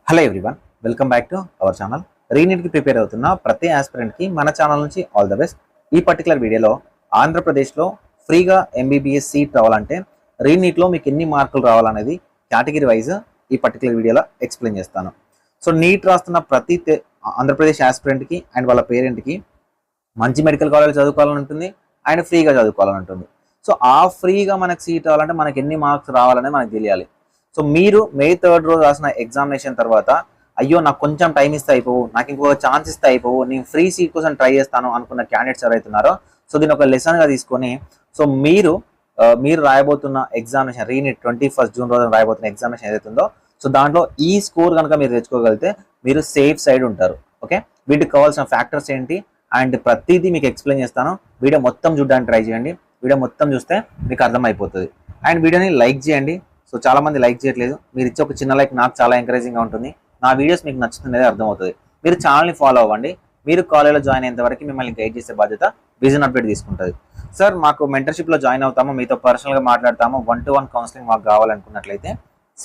Hello everyone, welcome back to our channel. రీనీట్కి prepare అవుతున్న ప్రతి ఆస్పిరెంట్కి మన ఛానల్ నుంచి ఆల్ ద బెస్ట్. ఈ పర్టికులర్ వీడియోలో ఆంధ్రప్రదేశ్లో ఫ్రీగా ఎంబీబీఎస్ సీట్ రావాలంటే రీనీట్లో మీకు ఎన్ని మార్కులు రావాలనేది కేటగిరీ వైజ్ ఈ పర్టికులర్ వీడియోలో ఎక్స్ప్లెయిన్ చేస్తాను. సో నీట్ రాస్తున్న ప్రతి ఆంధ్రప్రదేశ్ ఆస్పిరెంట్కి అండ్ వాళ్ళ పేరెంట్కి మంచి మెడికల్ కాలేజ్ చదువుకోవాలని ఉంటుంది అండ్ ఫ్రీగా చదువుకోవాలని ఉంటుంది. సో ఆ ఫ్రీగా మనకు సీట్ రావాలంటే మనకి ఎన్ని మార్క్స్ రావాలనేది మనకు తెలియాలి. సో మీరు May 3 రోజు రాసిన ఎగ్జామినేషన్ తర్వాత అయ్యో నాకు కొంచెం టైం ఇస్తే అయిపోవు, నాకు ఇంకొక ఛాన్స్ ఇస్తే అయిపోవు, నేను ఫ్రీ సీట్ కోసం ట్రై చేస్తాను అనుకున్న క్యాండిడేట్స్ ఎవరైతున్నారో సో దీని ఒక లెసన్గా తీసుకొని సో మీరు రాయబోతున్న ఎగ్జామినేషన్ రీనీట్ 21 జూన్ రోజున రాయబోతున్న ఎగ్జామినేషన్ ఏదైతే ఉందో సో దాంట్లో ఈ స్కోర్ కనుక మీరు తెచ్చుకోగలిగితే మీరు సేఫ్ సైడ్ ఉంటారు. ఓకే, వీటికి కావాల్సిన ఫ్యాక్టర్స్ ఏంటి అండ్ ప్రతిదీ మీకు ఎక్స్ప్లెయిన్ చేస్తాను. వీడియో మొత్తం చూడడానికి ట్రై చేయండి. వీడియో మొత్తం చూస్తే మీకు అర్థమైపోతుంది. అండ్ వీడియోని లైక్ చేయండి. సో చాలా మంది లైక్ చేయట్లేదు. మీరు ఇచ్చే ఒక చిన్న లైక్ నాకు చాలా ఎంకరేజింగ్గా ఉంటుంది. నా వీడియోస్ మీకు నచ్చుతుంది అర్థమవుతుంది. మీరు ఛానల్ని ఫాలో అవ్వండి. మీరు కాలేజ్లో జాయిన్ అయ్యేంత వరకు మిమ్మల్ని గైడ్ చేసే బాధ్యత విజన్ అప్డేట్ తీసుకుంటుంది. సార్ మాకు మెంటర్షిప్లో జాయిన్ అవుతాము, మీతో పర్సనల్గా మాట్లాడతాము, 1-to-1 కౌన్సిలింగ్ మాకు కావాలనుకున్నట్లయితే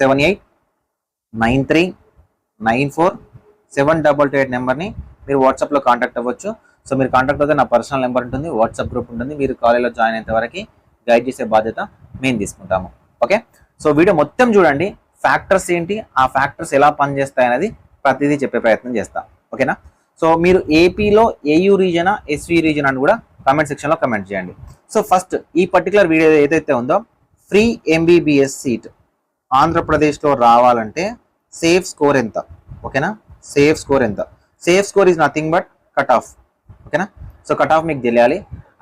7893947888 నెంబర్ని మీరు వాట్సాప్లో కాంటాక్ట్ అవ్వచ్చు. సో మీరు కాంటాక్ట్ అవుతే నా పర్సనల్ నెంబర్ ఉంటుంది, వాట్సాప్ గ్రూప్ ఉంటుంది. మీరు కాలేజ్లో జాయిన్ అయ్యేంత వరకు గైడ్ చేసే బాధ్యత మేము తీసుకుంటాము. ఓకే, సో వీడియో మొత్తం చూడండి. ఫ్యాక్టర్స్ ఏంటి, ఆ ఫ్యాక్టర్స్ ఎలా పనిచేస్తాయి అనేది ప్రతిదీ చెప్పే ప్రయత్నం చేస్తా. ఓకేనా? సో మీరు ఏపీలో ఏయూ రీజనా ఎస్వి రీజన్ అని కూడా కామెంట్ సెక్షన్లో కమెంట్ చేయండి. సో ఫస్ట్ ఈ పర్టికులర్ వీడియో ఏదైతే ఉందో ఫ్రీ ఎంబీబీఎస్ సీట్ ఆంధ్రప్రదేశ్లో రావాలంటే సేఫ్ స్కోర్ ఎంత? ఓకేనా, సేఫ్ స్కోర్ ఎంత? Safe score is nothing but cut off. ఓకేనా, సో కట్ ఆఫ్ మీకు తెలియాలి.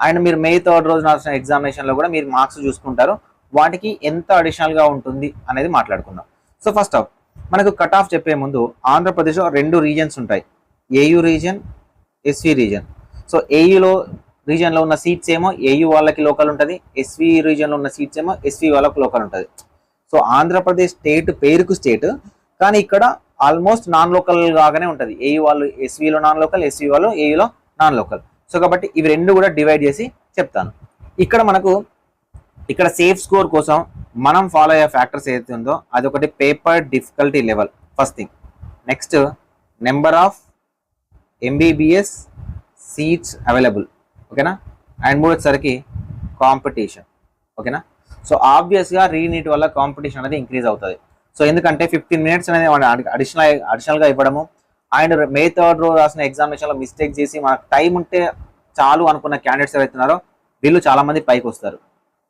అండ్ మీరు May 3 రోజు రాసిన ఎగ్జామినేషన్లో కూడా మీరు మార్క్స్ చూసుకుంటారు, వాటికి ఎంత అడిషనల్గా ఉంటుంది అనేది మాట్లాడుకుందాం. సో ఫస్ట్ ఆఫ్ మనకు కట్ ఆఫ్ చెప్పే ముందు ఆంధ్రప్రదేశ్లో 2 రీజన్స్ ఉంటాయి, AU region, SV region. So ఏయూలో రీజన్లో ఉన్న సీట్స్ ఏమో ఏయూ వాళ్ళకి లోకల్ ఉంటుంది, ఎస్వి రీజన్లో ఉన్న సీట్స్ ఏమో ఎస్వి వాళ్ళకి లోకల్ ఉంటుంది. సో ఆంధ్రప్రదేశ్ స్టేట్ పేరుకు స్టేట్, కానీ ఇక్కడ ఆల్మోస్ట్ నాన్ లోకల్ లాగానే ఉంటుంది. ఏయూ వాళ్ళు ఎస్విలో నాన్ లోకల్, ఎస్వి వాళ్ళు ఏయూలో నాన్ లోకల్. సో కాబట్టి ఇవి 2 కూడా డివైడ్ చేసి చెప్తాను. ఇక్కడ సేఫ్ స్కోర్ కోసం మనం ఫాలో అయ్యే ఫ్యాక్టర్స్ ఏదైతే ఉందో అది ఒకటి paper difficulty level first thing. Next number of MBBS seats available. ఓకేనా, అండ్ మూడోసరికి కాంపిటీషన్. ఓకేనా, సో ఆబ్వియస్గా రీనీట్ వల్ల కాంపిటీషన్ అనేది ఇంక్రీజ్ అవుతుంది. సో ఎందుకంటే 15 మినిట్స్ అనేది అడిషనల్గా ఇవ్వడము అండ్ May 3 రోజు రాసిన ఎగ్జామినేషన్లో మిస్టేక్ చేసి మనకు టైం ఉంటే చాలు అనుకున్న క్యాండిడేట్స్ ఎవరైతున్నారో వీళ్ళు చాలా మంది పైకి వస్తారు.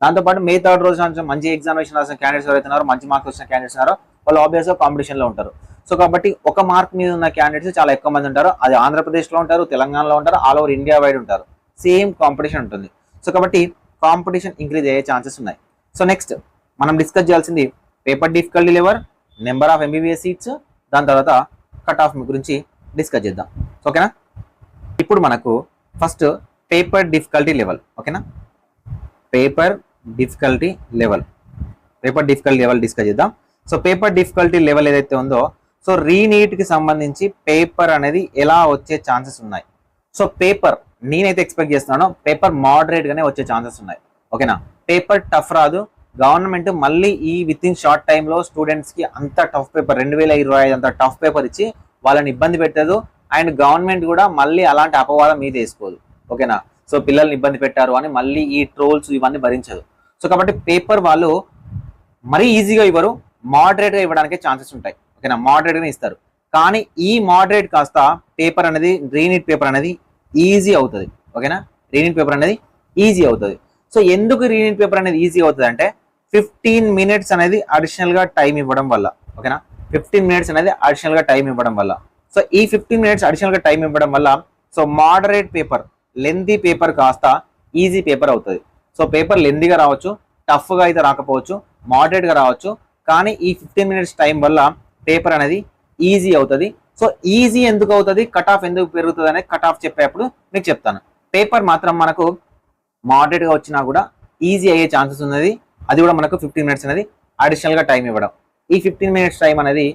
దాంతోపాటు May 3 రోజు మంచి ఎగ్జామినేషన్ రాసిన క్యాండిడేట్స్ ఎవరైతున్నారో, మంచి మార్క్స్ వచ్చిన క్యాండిడేట్స్ ఉన్నారో వాళ్ళు ఆబ్వియస్గా కాంపిటీషన్లో ఉంటారు. సో కాబట్టి ఒక మార్క్ మీద ఉన్న క్యాండిడేట్స్ చాలా ఎక్కువ మంది ఉంటారు. అది ఆంధ్రప్రదేశ్లో ఉంటారు, తెలంగాణలో ఉంటారు, ఆల్ ఓవర్ ఇండియా వైడ్ ఉంటారు. సేమ్ కాంపిటీషన్ ఉంటుంది. సో కాబట్టి కాంపిటీషన్ ఇంక్రీజ్ అయ్యే ఛాన్సెస్ ఉన్నాయి. సో నెక్స్ట్ మనం డిస్కస్ చేయాల్సింది paper difficulty level, number of MBBS seats, దాని తర్వాత కట్ ఆఫ్ గురించి డిస్కస్ చేద్దాం. ఓకేనా, ఇప్పుడు మనకు ఫస్ట్ పేపర్ డిఫికల్టీ లెవెల్. ఓకేనా, పేపర్ డిఫికల్టీ లెవెల్ డిస్కస్ చేద్దాం. సో పేపర్ డిఫికల్టీ లెవెల్ ఏదైతే ఉందో సో రీనీట్కి సంబంధించి పేపర్ అనేది ఎలా వచ్చే ఛాన్సెస్ ఉన్నాయి. సో పేపర్ నేనైతే ఎక్స్పెక్ట్ చేస్తున్నాను పేపర్ మోడరేట్గానే వచ్చే ఛాన్సెస్ ఉన్నాయి. ఓకేనా, పేపర్ టఫ్ రాదు. గవర్నమెంట్ మళ్ళీ ఈ విత్ ఇన్ షార్ట్ టైంలో స్టూడెంట్స్కి అంత టఫ్ పేపర్ 2025 అంత టఫ్ పేపర్ ఇచ్చి వాళ్ళని ఇబ్బంది పెట్టదు. అండ్ గవర్నమెంట్ కూడా మళ్ళీ అలాంటి అపవాదం మీద వేసుకోదు. ఓకేనా, సో పిల్లల్ని ఇబ్బంది పెట్టారు అని మళ్ళీ ఈ ట్రోల్స్ ఇవన్నీ భరించదు. సో కాబట్టి పేపర్ వాళ్ళు మరీ ఈజీగా ఇవ్వరు, మోడరేట్గా ఇవ్వడానికి ఛాన్సెస్ ఉంటాయి. ఓకేనా, మోడరేట్గానే ఇస్తారు. కానీ ఈ మోడరేట్ కాస్త పేపర్ అనేది రీనీట్ పేపర్ అనేది ఈజీ అవుతుంది. ఓకేనా, రీనీట్ పేపర్ అనేది ఈజీ అవుతుంది. సో ఎందుకు రీనీట్ పేపర్ అనేది ఈజీ అవుతుంది అంటే 15 మినిట్స్ అనేది అడిషనల్గా టైం ఇవ్వడం వల్ల. ఓకేనా, 15 మినిట్స్ అనేది అడిషనల్గా టైం ఇవ్వడం వల్ల. సో ఈ 15 మినిట్స్ అడిషనల్గా టైం ఇవ్వడం వల్ల so moderate paper, lengthy paper కాస్త ఈజీ పేపర్ అవుతుంది. సో పేపర్ లెంతీగా రావచ్చు, టఫ్గా అయితే రాకపోవచ్చు, మోడరేట్గా రావచ్చు. కానీ ఈ 15 మినిట్స్ టైం వల్ల పేపర్ అనేది ఈజీ అవుతుంది. సో ఈజీ ఎందుకు అవుతుంది, కట్ ఆఫ్ ఎందుకు పెరుగుతుంది అనేది కట్ ఆఫ్ చెప్పేప్పుడు మీకు చెప్తాను. పేపర్ మాత్రం మనకు మోడరేట్గా వచ్చినా కూడా ఈజీ అయ్యే ఛాన్సెస్ ఉన్నది. అది కూడా మనకు 15 మినిట్స్ అనేది అడిషనల్గా టైం ఇవ్వడం. ఈ 15 మినిట్స్ టైం అనేది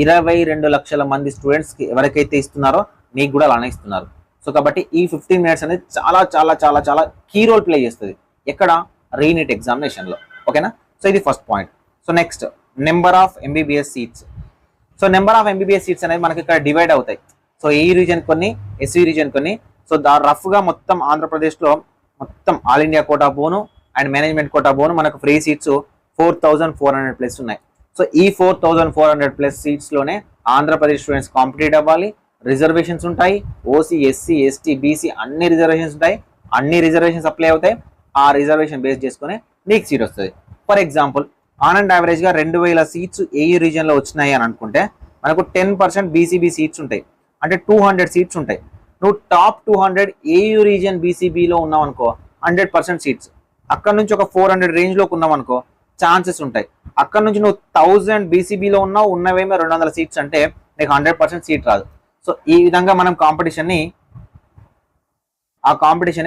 22 లక్షల మంది స్టూడెంట్స్కి ఎవరికైతే ఇస్తున్నారో మీకు కూడా అలానే ఇస్తున్నారు. సో కాబట్టి ఈ 15 మినిట్స్ అనేది చాలా చాలా చాలా చాలా కీ రోల్ ప్లే చేస్తుంది ఎక్కడ, రీనీట్ ఎగ్జామినేషన్లో. ఓకేనా, సో ఇది first point. So next number of MBBS seats. So number of MBBS seats అనేది మనకి ఇక్కడ డివైడ్ అవుతాయి. సో ఈ రీజన్ కొన్ని, ఎస్సీ రీజన్ కొన్ని. సో రఫ్ గా మొత్తం ఆంధ్రప్రదేశ్లో మొత్తం ఆల్ ఇండియా కోటా పోను అండ్ మేనేజ్మెంట్ కోటా పోను మనకు ఫ్రీ సీట్స్ 4400 ప్లస్ ఉన్నాయి. సో ఈ 4400 ప్లస్ సీట్స్ లోనే ఆంధ్రప్రదేశ్ స్టూడెంట్స్ కాంపిటేట్ అవ్వాలి. రిజర్వేషన్స్ ఉంటాయి, ఓసీ, ఎస్సీ, ఎస్టీ, బీసీ అన్ని రిజర్వేషన్స్ ఉంటాయి. అన్ని రిజర్వేషన్స్ అప్లై అవుతాయి. ఆ రిజర్వేషన్ బేస్ చేసుకుని మీకు సీట్ వస్తుంది. For example on and average గా 2000 సీట్స్ ఏయూ రీజన్ లో వచ్చినాయి అని అనుకుంటే మనకు 10% బీసీబీ సీట్స్ ఉంటాయి, అంటే 200 సీట్స్ ఉంటాయి. నువ్వు టాప్ 200 ఏయూ రీజన్ బీసీబీలో ఉన్నావు అనుకో 100% సీట్స్. అక్కడ నుంచి ఒక 400 రేంజ్ లోకి ఉన్నావు అనుకో ఛాన్సెస్ ఉంటాయి. అక్కడ నుంచి నువ్వు 1000 బీసీబీలో ఉన్నావు, ఉన్నవేమో 200 సీట్స్ అంటే నీకు 100% సీట్ రాదు. సో ఈ విధంగా మనం కాంపిటీషన్ ని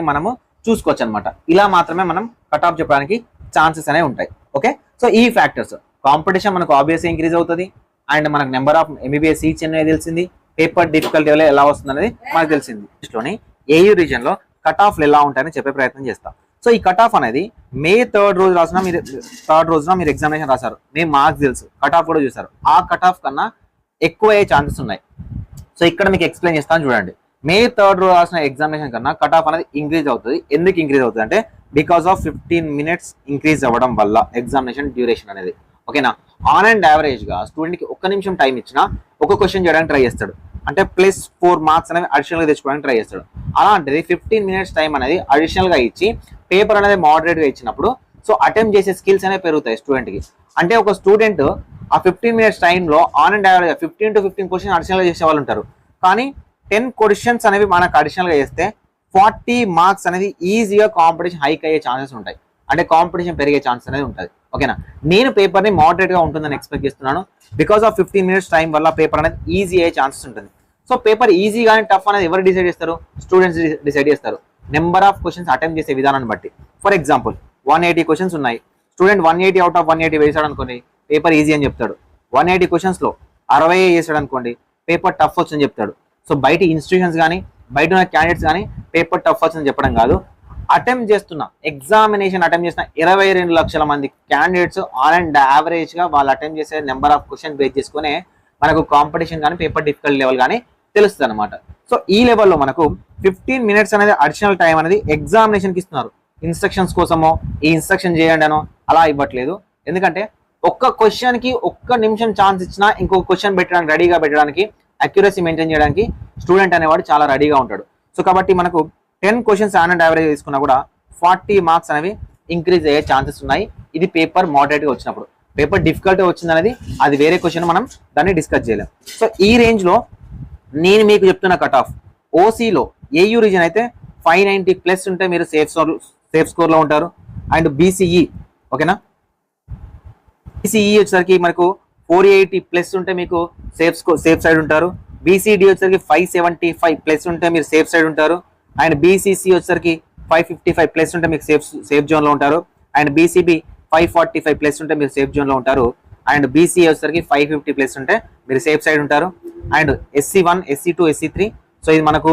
మనము చూసుకోవచ్చు అనమాట. ఇలా మాత్రమే మనం కట్ ఆఫ్ చెప్పడానికి ఛాన్సెస్ అనేవి ఉంటాయి. ఓకే, సో ఈ ఫ్యాక్టర్స్ కాంపిటీషన్ మనకు ఆబ్వియస్గా ఇంక్రీజ్ అవుతుంది. అండ్ మనకు నెంబర్ ఆఫ్ ఎంబీబీఎస్ సీట్స్ అనేది తెలిసింది. పేపర్ డిఫికల్టీ ఎలా వస్తుంది అనేది మనకు తెలిసింది. లోని ఏయూ రీజన్ లో కట్ ఆఫ్ ఎలా ఉంటాయని చెప్పే ప్రయత్నం చేస్తాం. సో ఈ కట్ ఆఫ్ అనేది మే 3rd రోజు రాసిన థర్డ్ రోజున మీరు ఎగ్జామినేషన్ రాశారు, మీ మార్క్స్ తెలుసు, కట్ ఆఫ్ కూడా చూసారు. ఆ కట్ ఆఫ్ కన్నా ఎక్కువ అయ్యే ఛాన్సెస్ ఉన్నాయి. సో ఇక్కడ మీకు ఎక్స్ప్లెయిన్ చేస్తాను చూడండి. మే 3rd రోజు రాసిన ఎగ్జామినేషన్ కన్నా కట్ ఆఫ్ అనేది ఇంక్రీజ్ అవుతుంది. ఎందుకు ఇంక్రీజ్ అవుతుంది అంటే బికాస్ ఆఫ్ 15 మినిట్స్ ఇంక్రీజ్ అవ్వడం వల్ల ఎగ్జామినేషన్ డ్యూరేషన్ అనేది. ఓకేనా, ఆన్ అండ్ యావరేజ్ గా స్టూడెంట్ కి 1 నిమిషం టైం ఇచ్చినా ఒక క్వశ్చన్ చేయడానికి ట్రై చేస్తాడు, అంటే +4 మార్క్స్ అనేవి అడిషనల్ గా తెచ్చుకోవడానికి ట్రై చేస్తాడు. అలాంటిది 15 మినిట్స్ టైం అనేది అడిషనల్ గా ఇచ్చి పేపర్ అనేది మోడరేట్ గా ఇచ్చినప్పుడు సో అటెంప్ట్ చేసే స్కిల్స్ అనేవి పెరుగుతాయి స్టూడెంట్ కి. అంటే ఒక స్టూడెంట్ ఆ 15 మినిట్స్ టైంలో on and average 15 to 15 question additional గా చేసే వాళ్ళు ఉంటారు. కానీ 10 క్వశ్చన్స్ అనేవి మనకు అడిషనల్ గా చేస్తే 40 మార్క్స్ అనేది ఈజీగా కాంపిటీషన్ హైక్ అయ్యే ఛాన్సెస్ ఉంటాయి, అంటే కాంపిటీషన్ పెరిగే ఛాన్స్ అనేది ఉంటుంది. ఓకేనా, నేను పేపర్ ని మోడరేట్ గా ఉంటుందని ఎక్స్పెక్ట్ చేస్తున్నాను. బికాస్ ఆఫ్ 15 మినిట్స్ టైం వల్ల పేపర్ అనేది ఈజీ అయ్యే ఛాన్సెస్ ఉంటుంది. సో పేపర్ ఈజీ కానీ టఫ్ అనేది ఎవరు డిసైడ్ చేస్తారు? స్టూడెంట్స్ డిసైడ్ చేస్తారు, నెంబర్ ఆఫ్ క్వశ్చన్స్ అటెంప్ట్ చేసే విధానాన్ని బట్టి. ఫర్ ఎగ్జాంపుల్ 180 క్వశ్చన్స్ ఉన్నాయి, స్టూడెంట్ 180 అవుట్ ఆఫ్ 180 వేసాడు అనుకోండి పేపర్ ఈజీ అని చెప్తాడు. 180 క్వశ్చన్స్ లో 60 వేసాడు అనుకోండి పేపర్ టఫ్ వచ్చిందని చెప్తాడు. సో బయట ఇన్స్టిట్యూషన్స్ కానీ బయట ఉన్న క్యాండిడేట్స్ కానీ పేపర్ టఫ్ వచ్చిందని చెప్పడం కాదు, ఎగ్జామినేషన్ అటెంప్ట్ చేసిన 22 లక్షల మంది క్యాండిడేట్స్ ఆన్ అండ్ యావరేజ్ గా వాళ్ళు అటెంప్ట్ చేసే నెంబర్ ఆఫ్ క్వశ్చన్ బేస్ చేసుకునే మనకు కాంపిటీషన్ కానీ పేపర్ డిఫికల్ట్ లెవెల్ కానీ తెలుస్తుంది అనమాట. సో ఈ లెవెల్లో మనకు 15 మినిట్స్ అనేది అడిషనల్ టైం అనేది ఎగ్జామినేషన్ కి ఇస్తున్నారు. ఇన్స్ట్రక్షన్స్ కోసమో ఈ ఇన్స్ట్రక్షన్ చేయండి అనో అలా ఇవ్వట్లేదు. ఎందుకంటే ఒక్క క్వశ్చన్ కి 1 నిమిషం ఛాన్స్ ఇచ్చినా ఇంకొక క్వశ్చన్ పెట్టడానికి రెడీగా పెట్టడానికి అక్యురసీ మెయింటైన్ చేయడానికి స్టూడెంట్ అనేవాడు చాలా రెడీగా ఉంటాడు. సో కాబట్టి మనకు 10 క్వశ్చన్స్ ఆన్ అండ్ యావరేజ్ తీసుకున్నా కూడా 40 మార్క్స్ అనేవి ఇంక్రీజ్ అయ్యే ఛాన్సెస్ ఉన్నాయి. ఇది పేపర్ మోడరేట్ గా వచ్చినప్పుడు. పేపర్ డిఫికల్ట్ వచ్చింది అనేది అది వేరే క్వశ్చన్, మనం దాన్ని డిస్కస్ చేయలేం. సో ఈ రేంజ్ లో నేను మీకు చెప్తున్న కట్ ఆఫ్ ఓసీలో ఏయూ రీజన్ అయితే 590 ప్లస్ ఉంటే మీరు సేఫ్ స్కోర్ లో ఉంటారు. అండ్ బీసీఈ ఓకేనా, బీసీఈ వచ్చేసరికి మనకు 480 ప్లస్ ఉంటే మీకు సేఫ్ సైడ్ ఉంటారు. బీసీడీ వచ్చేసరికి 575 ప్లస్ ఉంటే మీరు సేఫ్ సైడ్ ఉంటారు. అండ్ బీసీసీ వచ్చేసరికి 555 ప్లస్ ఉంటే మీకు సేఫ్ జోన్ లో ఉంటారు. అండ్ బీసీబీ 545 ప్లస్ ఉంటే మీరు సేఫ్ జోన్ లో ఉంటారు. అండ్ బీసీ వచ్చేసరికి 550 ప్లస్ ఉంటే మీరు సేఫ్ సైడ్ ఉంటారు. And SC1, SC2, SC3 so ఇది మనకు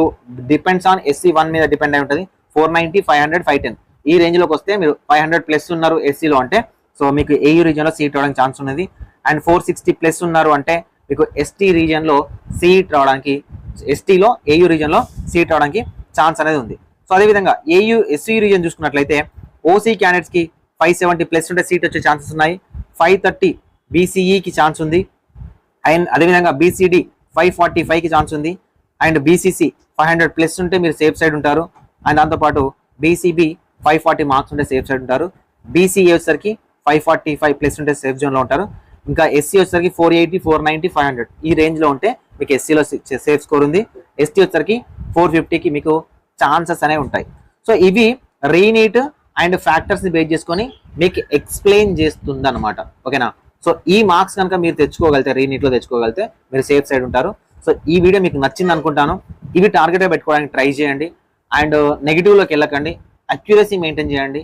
డిపెండ్స్ ఆన్ SC1 మీద డిపెండ్ అయి ఉంటుంది. 490, 500, 510 ఈ రేంజ్ లోకి వస్తే మీరు 500 ప్లస్ ఉన్నారు ఎస్సీలో అంటే సో మీకు ఏయూ రీజన్ లో సీట్ రావడానికి ఛాన్స్ ఉన్నది. అండ్ 460 ప్లస్ ఉన్నారు అంటే మీకు ఎస్టీ రీజన్ లో సీట్ రావడానికి, ఎస్టీలో ఏయూ రీజన్ లో సీట్ రావడానికి ఛాన్స్ అనేది ఉంది. సో అదేవిధంగా ఎస్సీ రీజన్ చూసుకున్నట్లయితే ఓసీ క్యాండిడేట్స్ కి 570 ప్లస్ ఉంటే సీట్ వచ్చే ఛాన్సెస్ ఉన్నాయి. 530 బీసీఈకి ఛాన్స్ ఉంది. అండ్ అదేవిధంగా బీసీడీ 545 కి ఛాన్స్ ఉంది. అండ్ బీసీసీ 500 ప్లస్ ఉంటే మీరు సేఫ్ సైడ్ ఉంటారు. అండ్ దాంతోపాటు బీసీబీ 540 మార్క్స్ ఉంటే సేఫ్ సైడ్ ఉంటారు. బీసీఏ వచ్చేసరికి 545 ప్లస్ ఉంటే సేఫ్ జోన్ లో ఉంటారు. ఇంకా ఎస్సీ వచ్చేసరికి 480, 490, 500 ఈ రేంజ్ లో ఉంటే మీకు ఎస్సీలో సేఫ్ స్కోర్ ఉంది. ఎస్టీ వచ్చేసరికి 450కి మీకు ఛాన్సెస్ అనేవి ఉంటాయి. సో ఇవి రీనీట్ అండ్ ఫ్యాక్టర్స్ ని బేస్ చేసుకొని మీకు ఎక్స్ప్లెయిన్ చేస్తుంది అనమాట. ఓకేనా, సో ఈ మార్క్స్ కనుక మీరు తెచ్చుకోగలితే, రీనీట్ లో తెచ్చుకోగలితే మీరు సేఫ్ సైడ్ ఉంటారు. సో ఈ వీడియో మీకు నచ్చింది అనుకుంటాను. ఇవి టార్గెట్ పెట్టుకోవడానికి ట్రై చేయండి. అండ్ నెగిటివ్ లోకి వెళ్ళకండి, అక్యురసీ మెయింటైన్ చేయండి.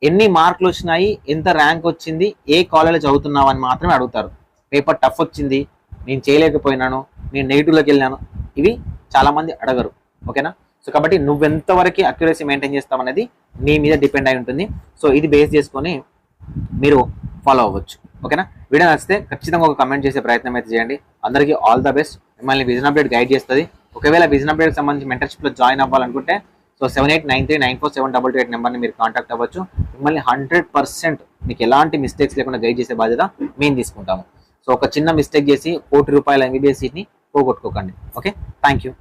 ఎన్ని మార్కులు వచ్చినాయి, ఎంత ర్యాంక్ వచ్చింది, ఏ కాలేజీలో చదువుతున్నావు అని మాత్రమే అడుగుతారు. పేపర్ టఫ్ వచ్చింది, నేను చేయలేకపోయినాను, నేను నెగిటివ్లోకి వెళ్ళాను, ఇవి చాలా మంది అడగరు. ఓకేనా, సో కాబట్టి నువ్వెంతవరకు అక్యురసీ మెయింటైన్ చేస్తావు అనేది నీ మీద డిపెండ్ అయి ఉంటుంది. సో ఇది బేస్ చేసుకొని మీరు ఫాలో అవ్వచ్చు. ఓకేనా? వీడియో నచ్చితే ఖచ్చితంగా ఒక కమెంట్ చేసే ప్రయత్నం అయితే చేయండి. అందరికీ ఆల్ ద బెస్ట్. మిమ్మల్ని విజన్ అప్డేట్ గైడ్ చేస్తుంది. ఒకవేళ విజన్ అప్డేట్ సంబంధించి మెంటర్షిప్లో జాయిన్ అవ్వాలనుకుంటే సో 7893947288 నెంబర్ని మీరు కాంటాక్ట్ అవ్వచ్చు. మిమ్మల్ని 100% మీకు ఎలాంటి మిస్టేక్స్ లేకుండా గైడ్ చేసే బాధ్యత మేము తీసుకుంటాము. సో ఒక చిన్న మిస్టేక్ చేసి ₹1 కోటి ఎంబీబీఎస్ సీట్ని పోగొట్టుకోకండి. Okay, thank you.